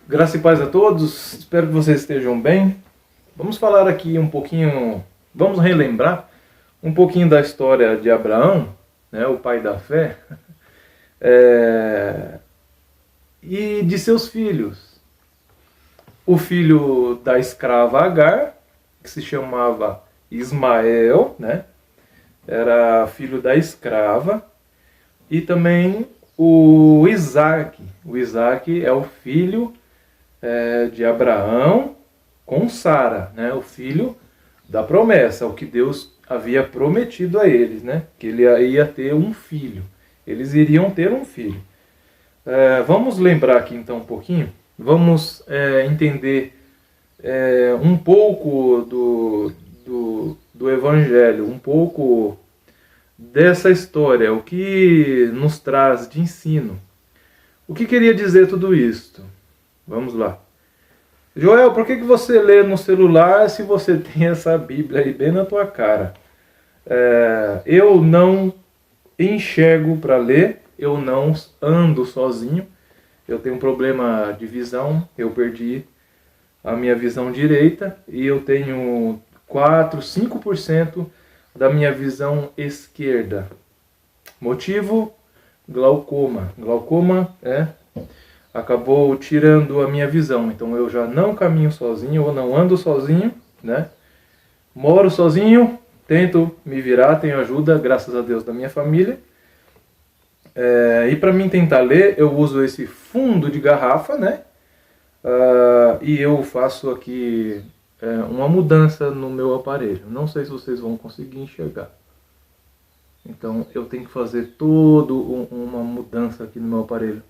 Graça e paz a todos, espero que vocês estejam bem. Vamos falar aqui um pouquinho, vamos relembrar um pouquinho da história de Abraão, né, o pai da fé, e de seus filhos. O filho da escrava Agar, que se chamava Ismael, né, era filho da escrava, e também o Isaac. O Isaac é o filho de Abraão com Sara, né? O filho da promessa, o que Deus havia prometido a eles, né? Que ele ia ter um filho. Eles iriam ter um filho. Vamos lembrar aqui então um pouquinho. Vamos entender um pouco do Evangelho, um pouco dessa história, o que nos traz de ensino. O que queria dizer tudo isto? Vamos lá. Joel, por que você lê no celular se você tem essa Bíblia aí bem na tua cara? Eu não enxergo para ler, eu não ando sozinho, eu tenho um problema de visão, eu perdi a minha visão direita e eu tenho 4, 5% da minha visão esquerda. Motivo? Glaucoma. Glaucoma acabou tirando a minha visão. Então eu já não caminho sozinho, eu não ando sozinho, né? Moro sozinho, tento me virar, tenho ajuda, graças a Deus, da minha família. E para mim tentar ler, eu uso esse fundo de garrafa, né? E eu faço aqui uma mudança no meu aparelho. Não sei se vocês vão conseguir enxergar. Então eu tenho que fazer toda uma mudança aqui no meu aparelho.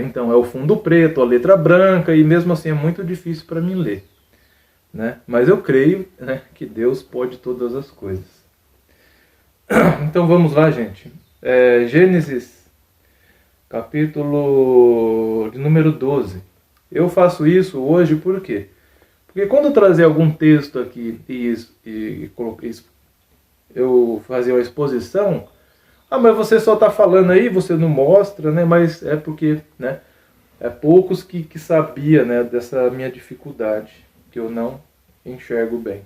Então é o fundo preto, a letra branca, e mesmo assim é muito difícil para mim ler, né? Mas eu creio, né, que Deus pode todas as coisas. Então vamos lá, gente. Gênesis, capítulo de número 12. Eu faço isso hoje por quê? Porque quando eu trazer algum texto aqui e eu fazer uma exposição, mas você só está falando aí, você não mostra, né? Mas é porque, né, poucos que sabia, né, dessa minha dificuldade, que eu não enxergo bem.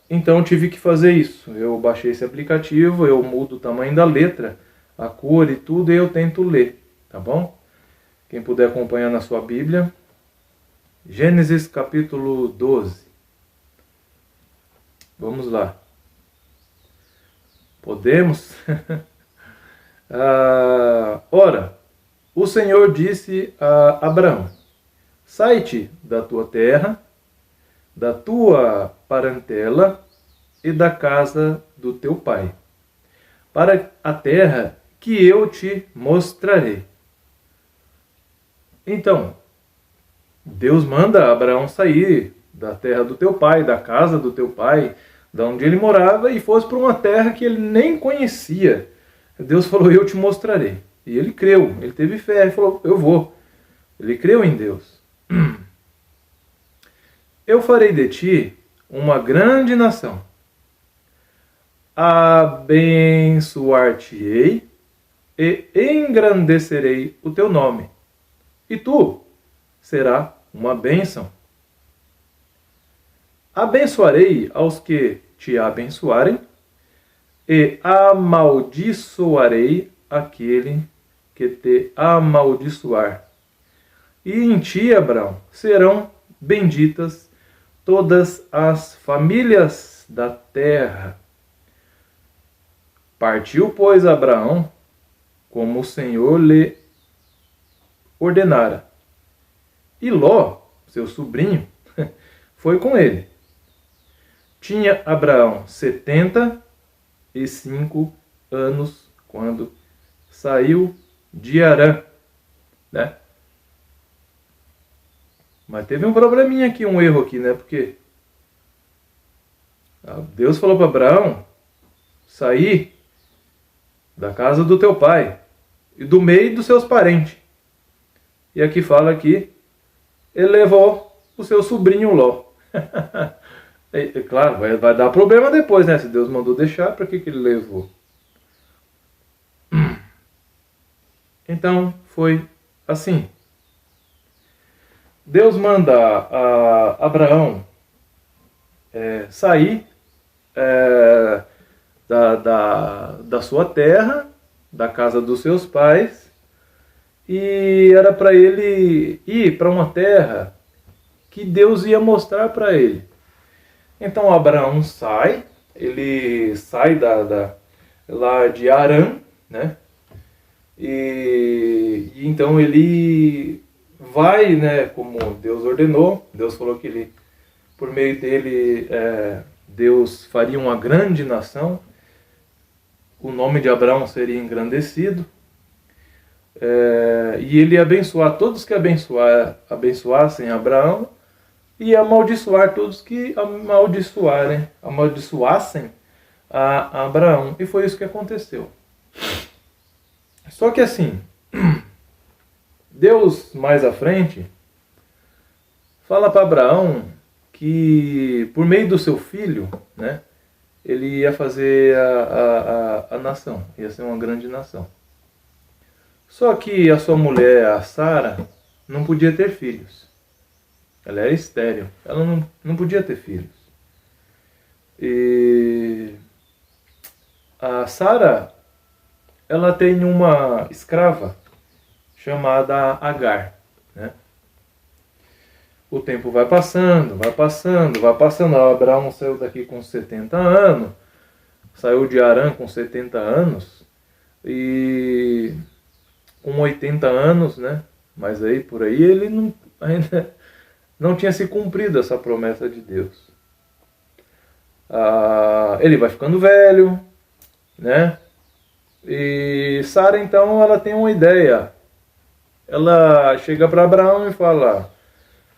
Então eu tive que fazer isso. Eu baixei esse aplicativo, eu mudo o tamanho da letra, a cor e tudo, e eu tento ler, tá bom? Quem puder acompanhar na sua Bíblia, Gênesis capítulo 12. Vamos lá. Podemos? Ora, o Senhor disse a Abraão: sai-te da tua terra, da tua parentela e da casa do teu pai, para a terra que eu te mostrarei. Então, Deus manda Abraão sair da terra do teu pai, da casa do teu pai, da onde ele morava, e fosse para uma terra que ele nem conhecia. Deus falou: eu te mostrarei. E ele creu, ele teve fé, ele falou: eu vou. Ele creu em Deus. Eu farei de ti uma grande nação. Abençoar-te-ei e engrandecerei o teu nome. E tu serás uma bênção. Abençoarei aos que te abençoarem, e amaldiçoarei aquele que te amaldiçoar. E em ti, Abraão, serão benditas todas as famílias da terra. Partiu, pois, Abraão, como o Senhor lhe ordenara. E Ló, seu sobrinho, foi com ele. Tinha Abraão 75 anos quando saiu de Harã, né? Mas teve um probleminha aqui, um erro aqui, né? Porque Deus falou para Abraão sair da casa do teu pai e do meio dos seus parentes. E aqui fala que ele levou o seu sobrinho Ló. Claro, vai dar problema depois, né? Se Deus mandou deixar, para que ele levou? Então foi assim, Deus manda a Abraão sair da sua terra, da casa dos seus pais, e era para ele ir para uma terra que Deus ia mostrar para ele. Então Abraão sai, ele sai lá de Harã, né? E então ele vai, né, como Deus ordenou. Deus falou que ele, por meio dele, Deus faria uma grande nação. O nome de Abraão seria engrandecido. E ele ia abençoar todos que abençoassem Abraão, e amaldiçoar todos que amaldiçoassem a Abraão. E foi isso que aconteceu. Só que assim, Deus mais à frente fala para Abraão que por meio do seu filho, né, ele ia fazer a nação, ia ser uma grande nação. Só que a sua mulher, a Sara, não podia ter filhos. Ela era estéril, ela não podia ter filhos. E a Sara, ela tem uma escrava chamada Agar, né? O tempo vai passando, vai passando, vai passando. Abraão saiu daqui com 70 anos, saiu de Harã com 70 anos, e com 80 anos, né? Mas aí, por aí, ele ainda não tinha se cumprido essa promessa de Deus. Ele vai ficando velho, né? E Sara, então, ela tem uma ideia. Ela chega para Abraão e fala: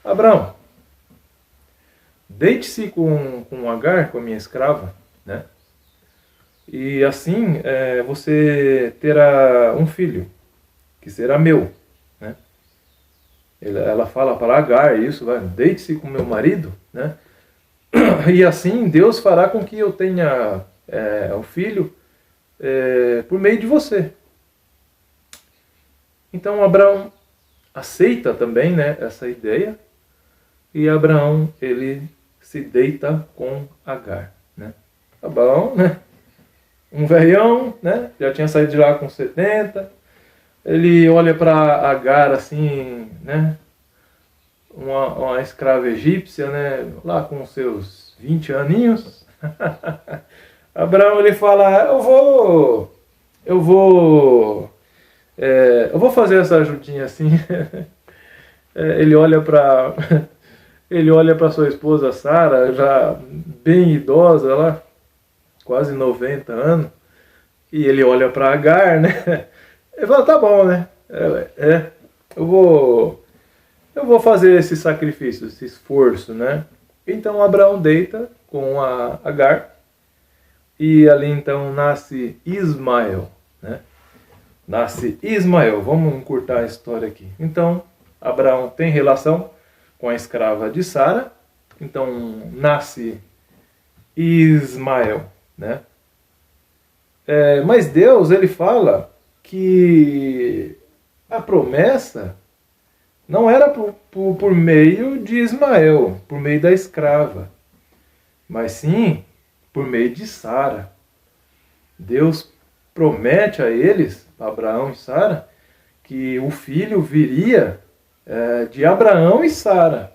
Abraão, deite-se com Agar, com a minha escrava, né? E assim você terá um filho, que será meu, né? Ela fala para Agar isso, deite-se com meu marido, né? E assim Deus fará com que eu tenha um filho por meio de você. Então Abraão aceita também, né, essa ideia, e Abraão, ele se deita com Agar, né? Abraão, né, um velhão, né, já tinha saído de lá com 70, ele olha para Agar assim, né, uma escrava egípcia, né, lá com seus 20 aninhos. Abraão, ele fala: eu vou fazer essa ajudinha assim. Ele olha para sua esposa Sara, já bem idosa lá, quase 90 anos, e ele olha para Agar, né? Ele fala: tá bom, né? Eu vou fazer esse sacrifício, esse esforço, né? Então Abraão deita com a Agar, e ali então nasce Ismael, né? Nasce Ismael. Vamos encurtar a história aqui. Então Abraão tem relação com a escrava de Sara, então nasce Ismael, né? Mas Deus, ele fala que a promessa não era por meio de Ismael, por meio da escrava, mas sim por meio de Sara. Deus promete a eles, Abraão e Sara, que o filho viria de Abraão e Sara.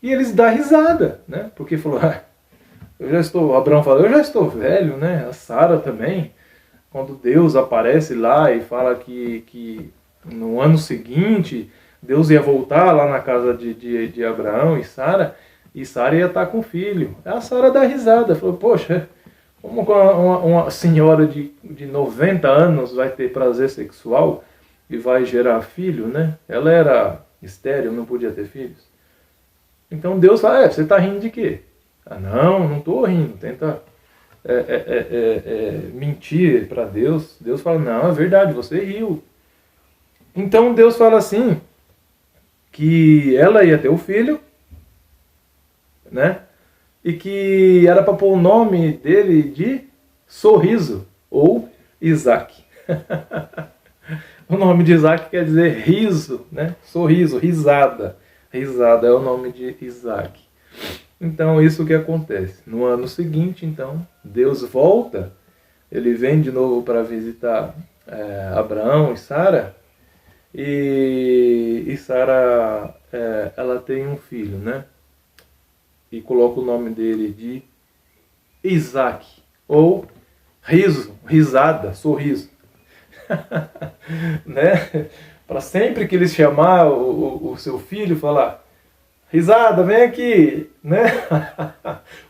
E eles dão risada, né? Porque falou: Abraão falou: eu já estou velho, né? A Sara também. Quando Deus aparece lá e fala que no ano seguinte Deus ia voltar lá na casa de Abraão e Sara ia estar com o filho. A Sara dá risada, falou: poxa, como uma senhora de 90 anos vai ter prazer sexual e vai gerar filho, né? Ela era estéril, não podia ter filhos. Então Deus fala: você está rindo de quê? Não estou rindo. Tenta mentir para Deus. Deus fala: não, é verdade, você riu. Então Deus fala assim, que ela ia ter o filho, né? E que era para pôr o nome dele de Sorriso, ou Isaac. O nome de Isaac quer dizer riso, né? Sorriso, risada. Risada é o nome de Isaac. Então, isso que acontece. No ano seguinte, então, Deus volta, ele vem de novo para visitar Abraão e Sara, e Sara, ela tem um filho, né? E coloca o nome dele de Isaac, ou riso, risada, sorriso. Né? Para sempre que eles chamar o seu filho, falar: risada, vem aqui, né?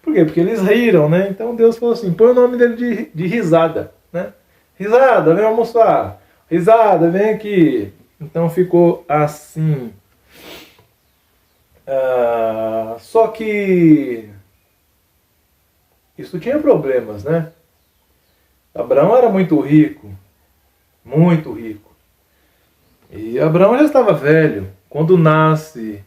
Por quê? Porque eles riram, né? Então Deus falou assim: põe o nome dele de risada, né? Risada, vem almoçar. Risada, vem aqui. Então ficou assim. Só que isso tinha problemas, né? Abraão era muito rico, muito rico. E Abraão já estava velho. Quando nasce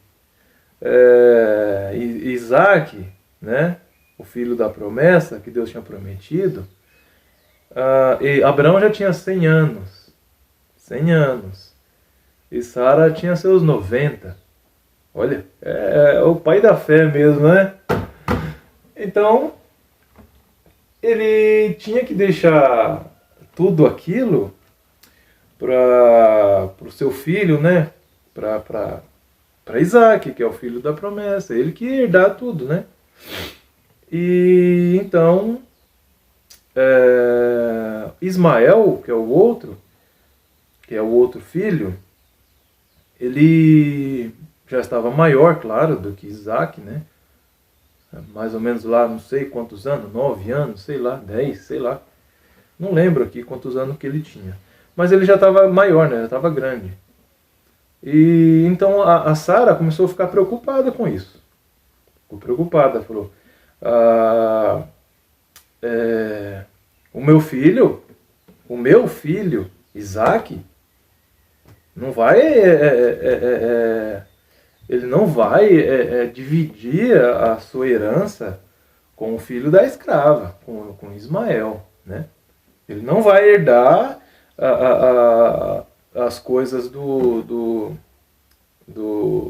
Isaac, né, o filho da promessa que Deus tinha prometido, e Abraão já tinha 100 anos. 100 anos. E Sara tinha seus 90. Olha, é o pai da fé mesmo, né? Então, ele tinha que deixar tudo aquilo para o seu filho, né? Para Isaac, que é o filho da promessa. Ele que ia herdar tudo, né? E então, Ismael, que é o outro filho, ele já estava maior, claro, do que Isaac, né? Mais ou menos lá, não sei quantos anos, 9 anos, sei lá, 10, sei lá. Não lembro aqui quantos anos que ele tinha. Mas ele já estava maior, né? Já estava grande. E então a Sara começou a ficar preocupada com isso. Ficou preocupada, falou: o meu filho, Isaac, não vai, ele não vai dividir a sua herança com o filho da escrava, com Ismael, né? Ele não vai herdar as coisas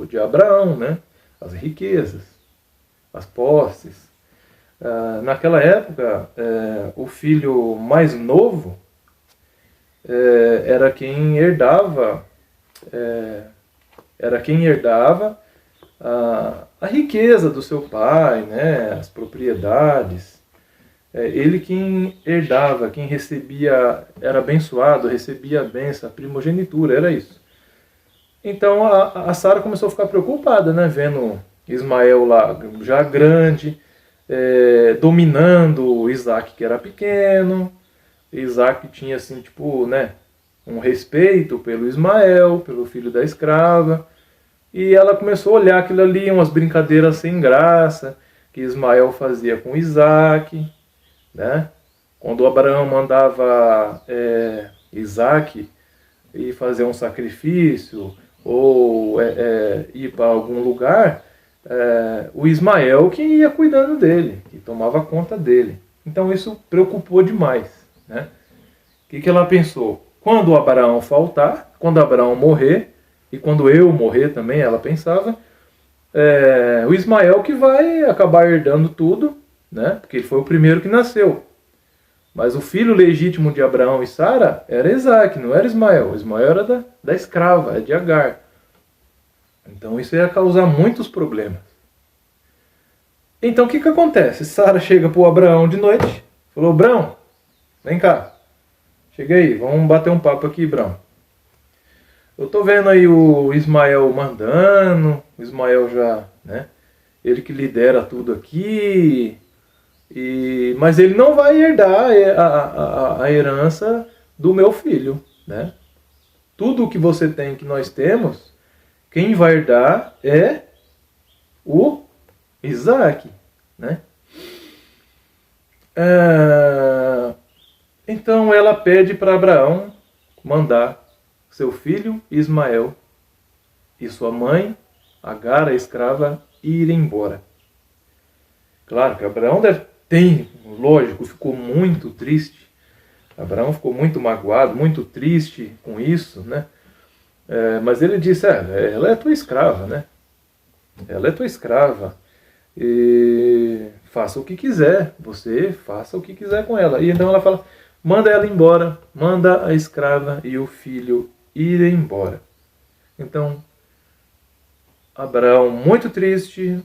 de Abraão, né? As riquezas, as posses. Naquela época, o filho mais novo era quem herdava a riqueza do seu pai, né? As propriedades. Ele quem herdava, quem recebia, era abençoado, recebia a bênção, a primogenitura, era isso. Então a Sara começou a ficar preocupada, né? Vendo Ismael lá já grande, dominando Isaac, que era pequeno. Isaac tinha assim, tipo, né, um respeito pelo Ismael, pelo filho da escrava. E ela começou a olhar aquilo ali, umas brincadeiras sem graça que Ismael fazia com Isaac, né? Quando Abraão mandava Isaac ir fazer um sacrifício ou ir para algum lugar, o Ismael que ia cuidando dele, que tomava conta dele. Então isso preocupou demais, né? O que ela pensou? Quando Abraão faltar, quando Abraão morrer, e quando eu morrer também, ela pensava, o Ismael que vai acabar herdando tudo, né? Porque ele foi o primeiro que nasceu. Mas o filho legítimo de Abraão e Sara era Isaac, não era Ismael. Ismael era da escrava, de Agar. Então isso ia causar muitos problemas. Então o que acontece? Sara chega para o Abraão de noite, falou: Abraão, vem cá, chega aí, vamos bater um papo aqui, Abraão. Eu tô vendo aí o Ismael mandando, o Ismael já, né? Ele que lidera tudo aqui, mas ele não vai herdar a herança do meu filho, né? Tudo o que você tem, que nós temos, quem vai herdar é o Isaac, né? Então ela pede para Abraão mandar seu filho Ismael e sua mãe, Agar, a escrava, ir embora. Claro que Abraão lógico, ficou muito triste, Abraão ficou muito magoado, muito triste com isso, né? Mas ele disse, ela é tua escrava, né? Ela é tua escrava. E faça o que quiser, você faça o que quiser com ela. E então ela fala, manda ela embora, manda a escrava e o filho ir embora. Então, Abraão, muito triste,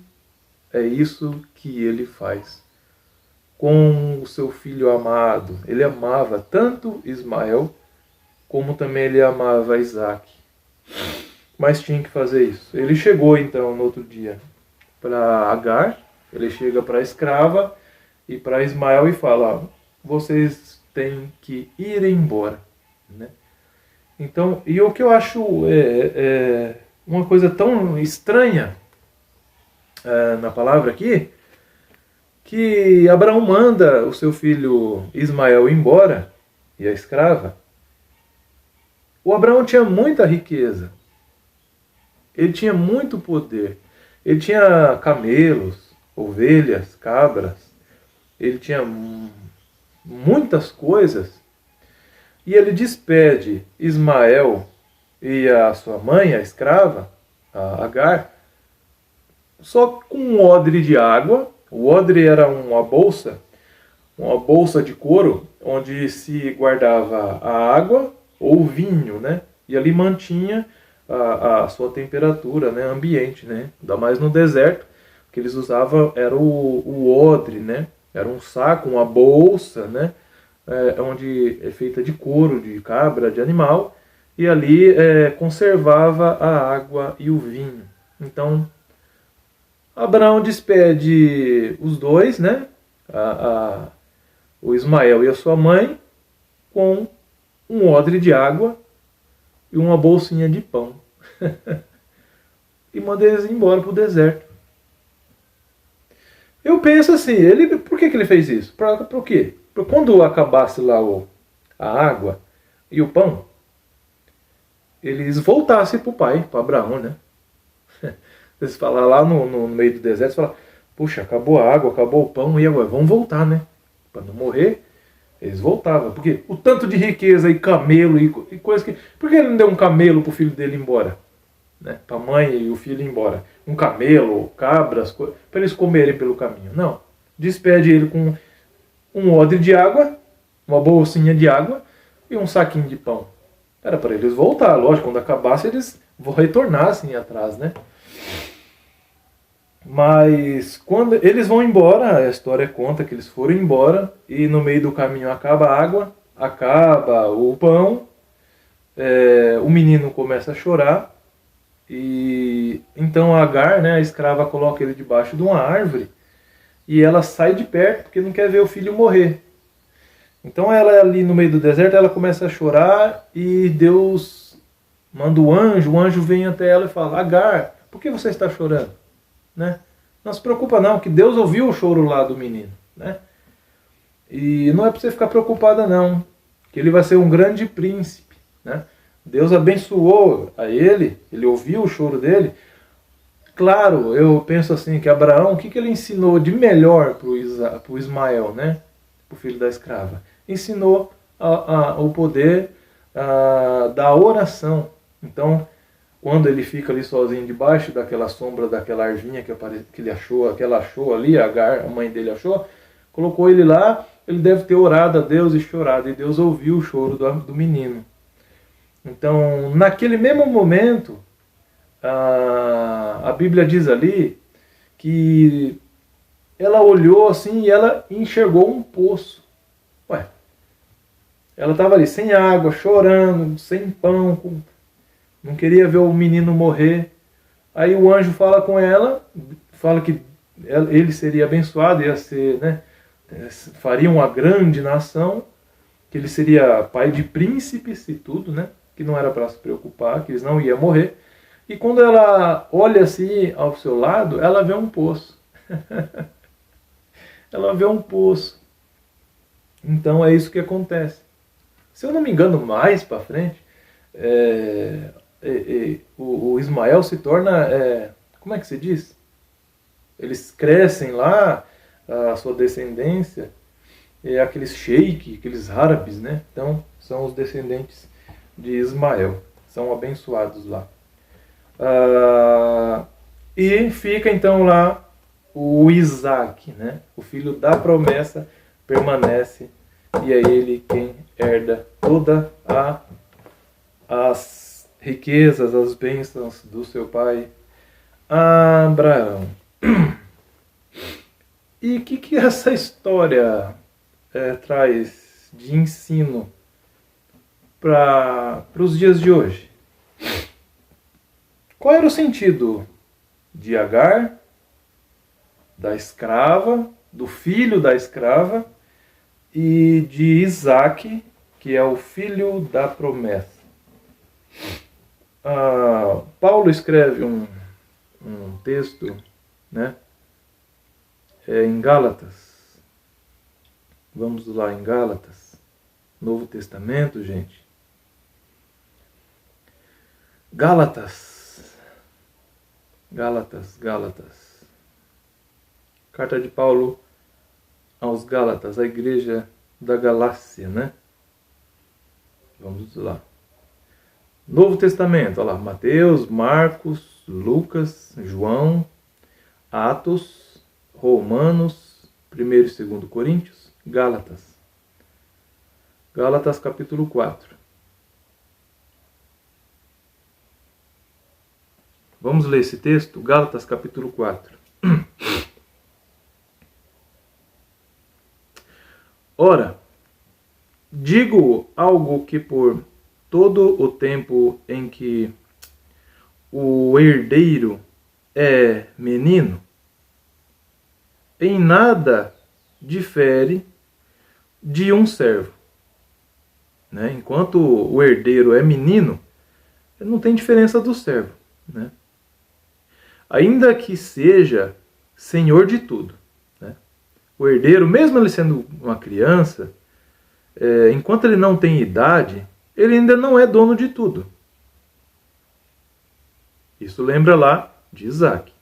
é isso que ele faz com o seu filho amado. Ele amava tanto Ismael, como também ele amava Isaac. Mas tinha que fazer isso. Ele chegou então no outro dia para Agar, ele chega para a escrava e para Ismael e fala, vocês têm que ir embora, né? Então, e o que eu acho uma coisa tão estranha na palavra aqui, que Abraão manda o seu filho Ismael embora, e a escrava. O Abraão tinha muita riqueza, ele tinha muito poder, ele tinha camelos, ovelhas, cabras, ele tinha muitas coisas, e ele despede Ismael e a sua mãe, a escrava, a Agar, só com um odre de água. O odre era uma bolsa de couro, onde se guardava a água ou vinho, né? E ali mantinha a sua temperatura, né, ambiente, né? Ainda mais no deserto, o que eles usavam era o odre, né? Era um saco, uma bolsa, né? Onde é feita de couro, de cabra, de animal, e ali conservava a água e o vinho. Então, Abraão despede os dois, né? O Ismael e a sua mãe, com um odre de água e uma bolsinha de pão. E manda eles embora para o deserto. Eu penso assim, por que ele fez isso? Para o quê? Para quando acabasse lá a água e o pão, eles voltassem para o pai, para Abraão, né? Eles falam lá no meio do deserto, falam, puxa, acabou a água, acabou o pão, e agora vamos voltar, né? Para não morrer, eles voltavam. Porque o tanto de riqueza e camelo e coisa que... Por que ele não deu um camelo para o filho dele ir embora? Né? Para a mãe e o filho ir embora. Um camelo, cabras, para eles comerem pelo caminho. Não. Despede ele com um odre de água, uma bolsinha de água e um saquinho de pão. Era para eles voltar, lógico, quando acabasse eles retornassem atrás, né? Mas quando eles vão embora, a história conta que eles foram embora e no meio do caminho acaba a água, acaba o pão, o menino começa a chorar e então a Agar, né, a escrava, coloca ele debaixo de uma árvore e ela sai de perto porque não quer ver o filho morrer. Então ela ali no meio do deserto, ela começa a chorar e Deus manda o anjo vem até ela e fala, Agar, por que você está chorando? Né? Não se preocupa não, que Deus ouviu o choro lá do menino, né? E não é para você ficar preocupada não, que ele vai ser um grande príncipe, né? Deus abençoou a ele ouviu o choro dele. Claro, eu penso assim, que Abraão, o que ele ensinou de melhor para o Ismael, né? O filho da escrava? Ensinou o poder da oração. Então, quando ele fica ali sozinho debaixo daquela sombra, daquela arvinha que ela achou ali, a mãe dele achou, colocou ele lá, ele deve ter orado a Deus e chorado, e Deus ouviu o choro do menino. Então, naquele mesmo momento, a Bíblia diz ali que ela olhou assim e ela enxergou um poço. Ué, ela estava ali sem água, chorando, sem pão, não queria ver o menino morrer. Aí o anjo fala com ela, fala que ele seria abençoado, ia ser, né, faria uma grande nação, que ele seria pai de príncipes e tudo, né, que não era para se preocupar, que eles não iam morrer. E quando ela olha assim ao seu lado, ela vê um poço. Ela vê um poço. Então é isso que acontece. Se eu não me engano, mais para frente, o Ismael se torna, como é que se diz? Eles crescem lá, a sua descendência, aqueles sheik, aqueles árabes, né? Então, são os descendentes de Ismael, são abençoados lá. E fica então lá o Isaac, né? O filho da promessa permanece, e é ele quem herda toda as riquezas, as bênçãos do seu pai Abraão. E o que essa história traz de ensino para os dias de hoje? Qual era o sentido de Agar, da escrava, do filho da escrava, e de Isaac, que é o filho da promessa? Paulo escreve um texto, né, em Gálatas. Vamos lá em Gálatas, Novo Testamento, gente. Gálatas. Carta de Paulo aos Gálatas, a igreja da Galácia, né? Vamos lá. Novo Testamento, olha lá, Mateus, Marcos, Lucas, João, Atos, Romanos, 1º e 2º Coríntios, Gálatas. Gálatas capítulo 4. Vamos ler esse texto? Gálatas capítulo 4. Ora, digo algo que por todo o tempo em que o herdeiro é menino, em nada difere de um servo. Né? Enquanto o herdeiro é menino, não tem diferença do servo. Né? Ainda que seja senhor de tudo. Né? O herdeiro, mesmo ele sendo uma criança, enquanto ele não tem idade, ele ainda não é dono de tudo. Isso lembra lá de Isaac.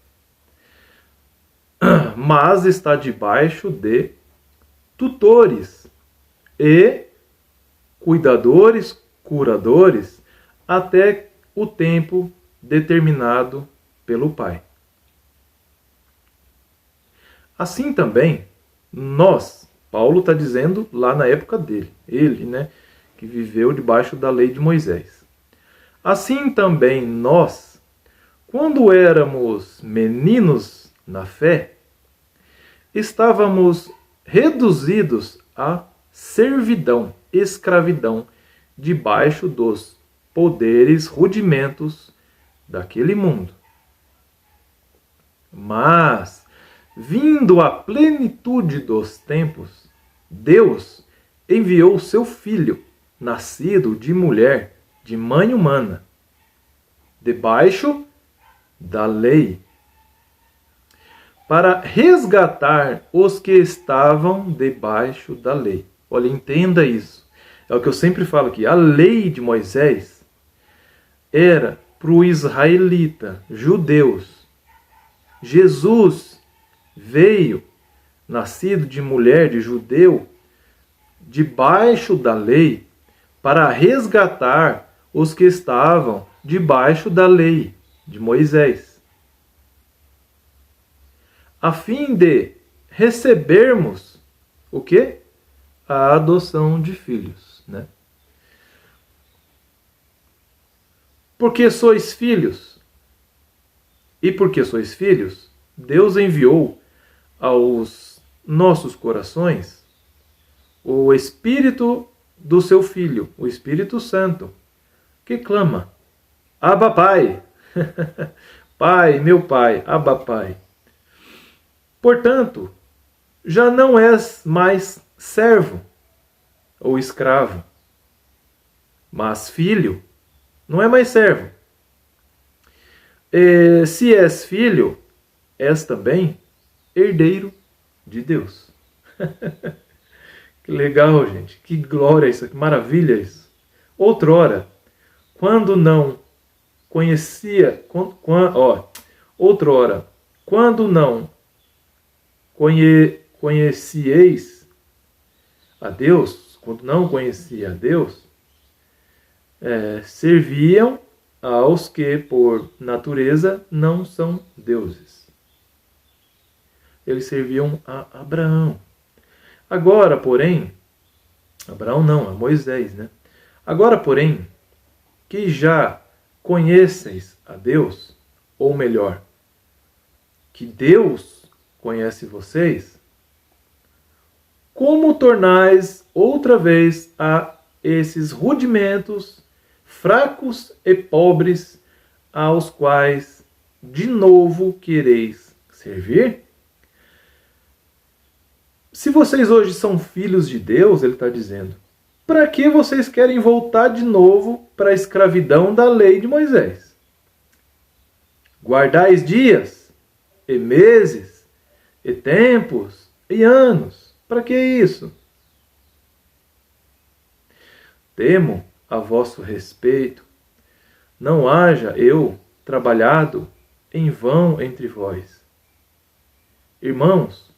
Mas está debaixo de tutores e cuidadores, curadores, até o tempo determinado pelo Pai. Assim também, nós, Paulo está dizendo lá na época dele, ele, né, que viveu debaixo da lei de Moisés. Assim também nós, quando éramos meninos na fé, estávamos reduzidos à servidão, escravidão, debaixo dos poderes rudimentos daquele mundo. Mas, vindo a plenitude dos tempos, Deus enviou o seu Filho, nascido de mulher, de mãe humana, debaixo da lei, para resgatar os que estavam debaixo da lei. Olha, entenda isso. É o que eu sempre falo aqui. A lei de Moisés era para o israelita, judeus. Jesus veio, nascido de mulher, de judeu, debaixo da lei, para resgatar os que estavam debaixo da lei de Moisés, a fim de recebermos o quê? A adoção de filhos, né? Porque sois filhos. E porque sois filhos, Deus enviou aos nossos corações o Espírito do seu Filho, o Espírito Santo, que clama: Abba, Pai! Pai, meu Pai, Abba, Pai. Portanto, já não és mais servo ou escravo, mas filho. Não é mais servo. Se és filho, és também herdeiro de Deus. Que legal, gente. Que glória isso, que maravilha isso. Outrora, quando não conhecia... outrora, quando não conhecieis a Deus, quando não conhecia a Deus, serviam aos que, por natureza, não são deuses. Eles serviam a Abraão. Agora, porém, Abraão não, a Moisés, né? Agora, porém, que já conheceis a Deus, ou melhor, que Deus conhece vocês, como tornais outra vez a esses rudimentos fracos e pobres aos quais de novo quereis servir? Se vocês hoje são filhos de Deus, ele está dizendo, para que vocês querem voltar de novo para a escravidão da lei de Moisés? Guardais dias, e meses, e tempos, e anos. Para que isso? Temo a vosso respeito, não haja eu trabalhado em vão entre vós. Irmãos,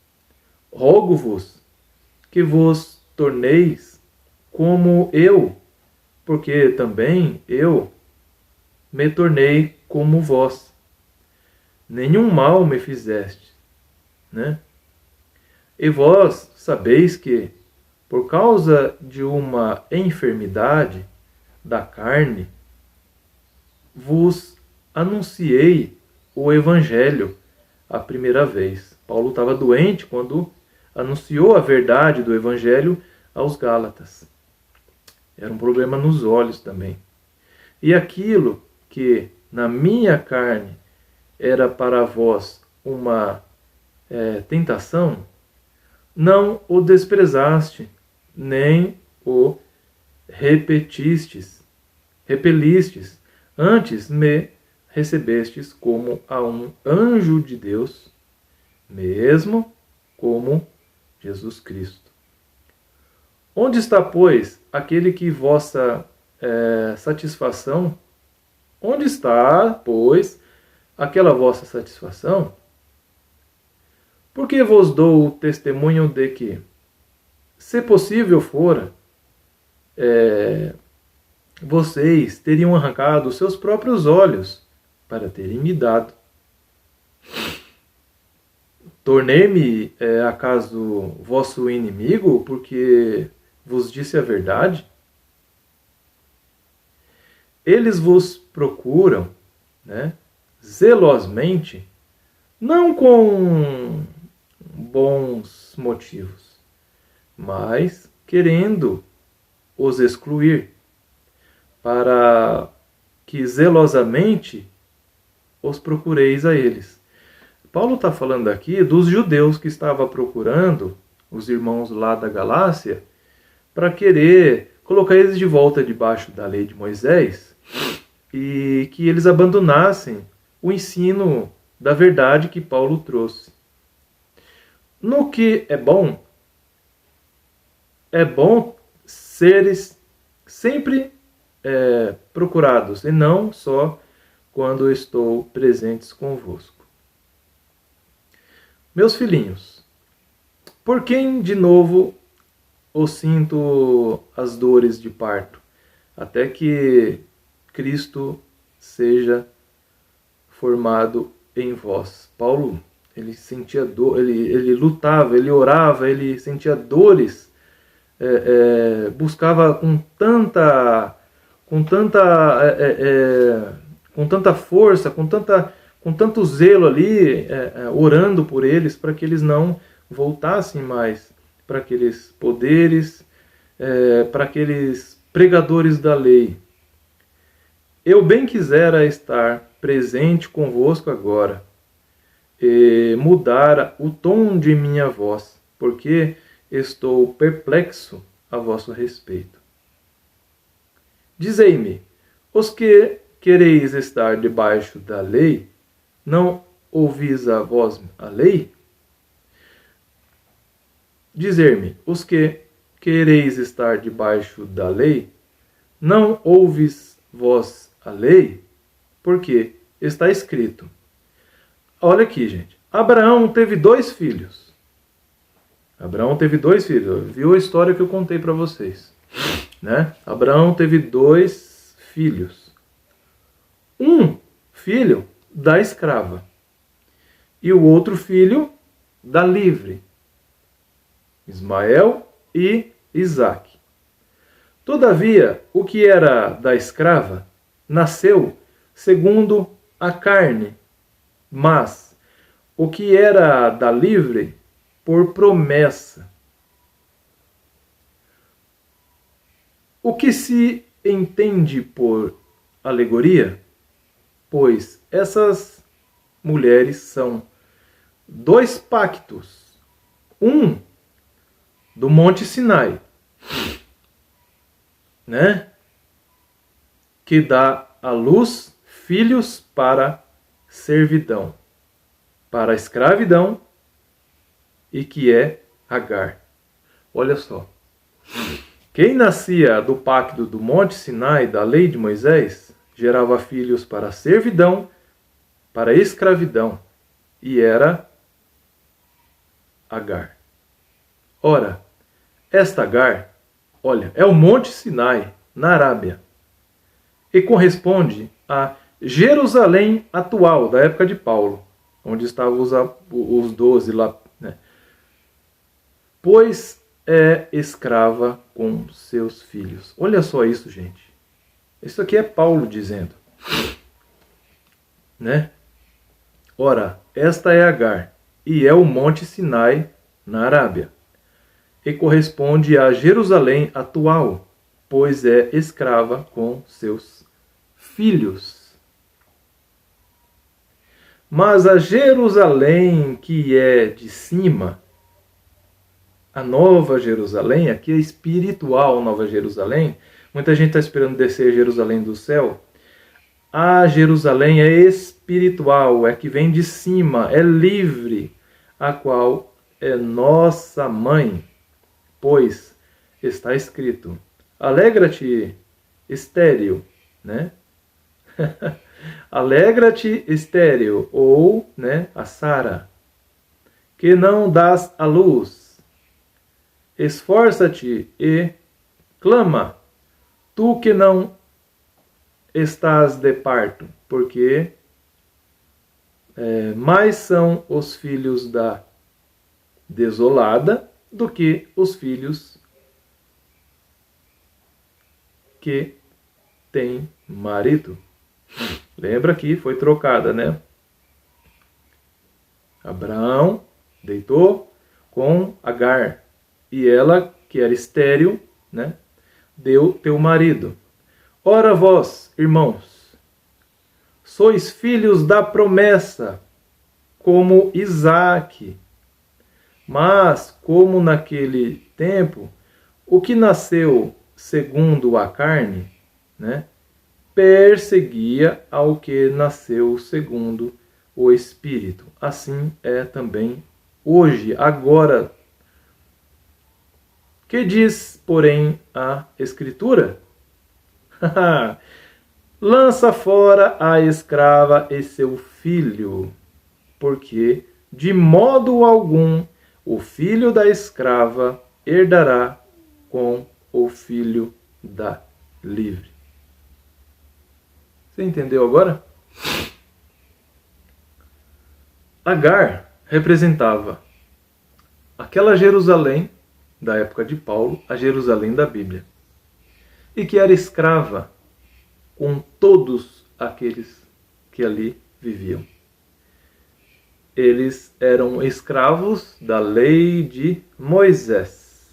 rogo-vos que vos torneis como eu, porque também eu me tornei como vós. Nenhum mal me fizeste, né? E vós sabeis que, por causa de uma enfermidade da carne, vos anunciei o Evangelho a primeira vez. Paulo estava doente quando anunciou a verdade do Evangelho aos Gálatas. Era um problema nos olhos também. E aquilo que na minha carne era para vós uma tentação, não o desprezaste, nem o repelistes, antes me recebestes como a um anjo de Deus, mesmo como Jesus Cristo. Onde está, pois, aquele que vossa satisfação? Onde está, pois, aquela vossa satisfação? Porque vos dou o testemunho de que, se possível fora, vocês teriam arrancado os seus próprios olhos para terem me dado. Tornei-me, acaso, vosso inimigo, porque vos disse a verdade? Eles vos procuram, né, zelosamente, não com bons motivos, mas querendo os excluir, para que zelosamente os procureis a eles. Paulo está falando aqui dos judeus que estavam procurando os irmãos lá da Galácia para querer colocar eles de volta debaixo da lei de Moisés e que eles abandonassem o ensino da verdade que Paulo trouxe. No que é bom seres sempre procurados, e não só quando estou presentes convosco. Meus filhinhos, por quem de novo os sinto as dores de parto, até que Cristo seja formado em vós? Paulo, ele sentia dor, ele lutava, ele orava, ele sentia dores, buscava com tanta força, com tanto zelo ali, orando por eles, para que eles não voltassem mais para aqueles poderes, para aqueles pregadores da lei. Eu bem quisera estar presente convosco agora, e mudar o tom de minha voz, porque estou perplexo a vosso respeito. Dizei-me, os que quereis estar debaixo da lei, não ouvis a vós a lei? Dizer-me, os que quereis estar debaixo da lei, não ouvis vós a lei? Porque está escrito. Olha aqui, gente. Abraão teve 2 filhos. Abraão teve 2 filhos. Viu a história que eu contei para vocês, né? Abraão teve 2 filhos. Um filho da escrava e o outro filho da livre, Ismael e Isaque. Todavia, o que era da escrava nasceu segundo a carne, mas o que era da livre, por promessa. O que se entende por alegoria? Pois essas mulheres são 2 pactos. Um do Monte Sinai, né? Que dá à luz filhos para servidão, para escravidão, e que é Agar. Olha só. Quem nascia do pacto do Monte Sinai, da lei de Moisés, gerava filhos para servidão, para escravidão, e era Agar. Ora, esta Agar, olha, é o Monte Sinai, na Arábia, e corresponde a Jerusalém atual, da época de Paulo, onde estavam os 12 lá, né? Pois é escrava com seus filhos. Olha só isso, gente. Isso aqui é Paulo dizendo, né? Ora, esta é Agar, e é o Monte Sinai, na Arábia, e corresponde a Jerusalém atual, pois é escrava com seus filhos. Mas a Jerusalém que é de cima, a Nova Jerusalém, aqui é espiritual Nova Jerusalém, muita gente está esperando descer Jerusalém do céu. A Jerusalém é espiritual, é que vem de cima, é livre, a qual é nossa mãe, pois está escrito: alegra-te, estéril, né? Alegra-te, estéril, ou, né, a Sara, que não dás à luz. Esforça-te e clama, tu que não estás de parto, porque mais são os filhos da desolada do que os filhos que têm marido. Lembra que foi trocada, né? Abraão deitou com Agar, e ela, que era estéril, né, deu teu marido. Ora vós, irmãos, sois filhos da promessa, como Isaque. Mas, como naquele tempo, o que nasceu segundo a carne, né, perseguia ao que nasceu segundo o Espírito. Assim é também hoje, agora. Que diz, porém, a Escritura? Lança fora a escrava e seu filho, porque de modo algum o filho da escrava herdará com o filho da livre. Você entendeu agora? Agar representava aquela Jerusalém da época de Paulo, a Jerusalém da Bíblia, e que era escrava com todos aqueles que ali viviam. Eles eram escravos da lei de Moisés.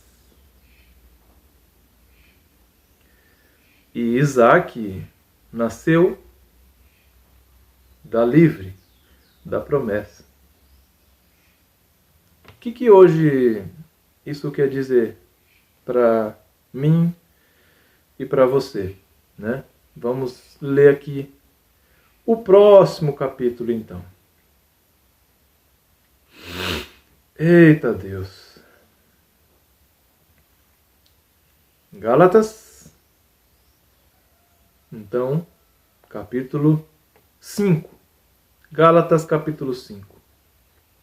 E Isaque nasceu da livre, da promessa. O que hoje isso quer dizer para mim e para você, né? Vamos ler aqui o próximo capítulo, então. Eita Deus! Gálatas, então, capítulo 5. Gálatas, capítulo 5. O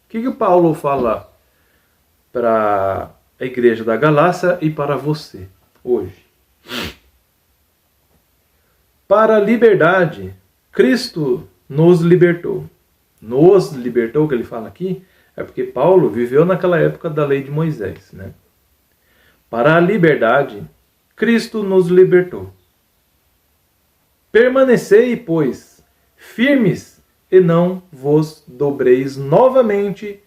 que Paulo fala para a igreja da Galácia e para você hoje. Para a liberdade, Cristo nos libertou. Nos libertou, que ele fala aqui, é porque Paulo viveu naquela época da lei de Moisés, né? Para a liberdade, Cristo nos libertou. Permanecei, pois, firmes, e não vos dobreis novamente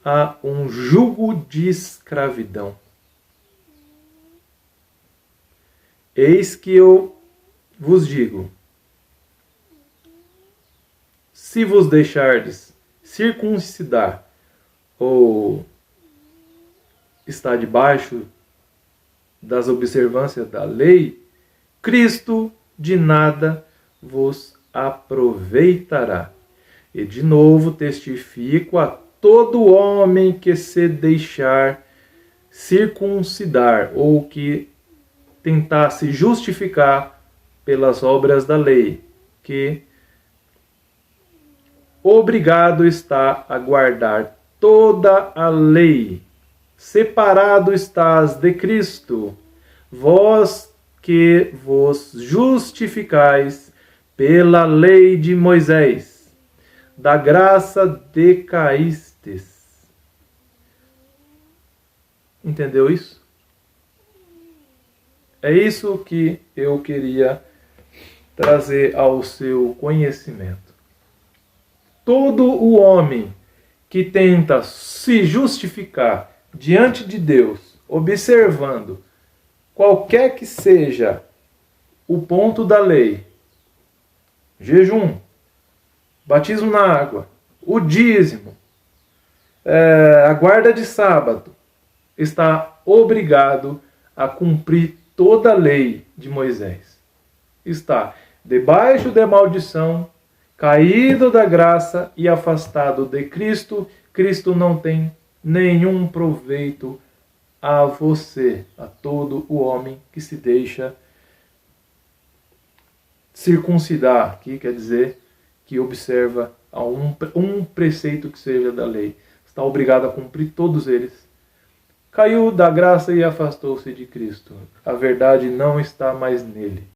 a um jugo de escravidão. Eis que eu vos digo, se vos deixardes circuncidar ou está debaixo das observâncias da lei, Cristo de nada vos aproveitará. E de novo testifico a todo homem que se deixar circuncidar ou que tentar se justificar pelas obras da lei, que obrigado está a guardar toda a lei. Separado estás de Cristo, vós que vos justificais pela lei de Moisés, da graça decaístes. Entendeu isso? É isso que eu queria trazer ao seu conhecimento. Todo o homem que tenta se justificar diante de Deus, observando qualquer que seja o ponto da lei, jejum, batismo na água, o dízimo, a guarda de sábado, está obrigado a cumprir toda a lei de Moisés. Está debaixo da maldição, caído da graça e afastado de Cristo. Cristo não tem nenhum proveito a você, a todo o homem que se deixa circuncidar, que quer dizer que observa a um preceito que seja da lei. Está obrigado a cumprir todos eles. Caiu da graça e afastou-se de Cristo. A verdade não está mais nele.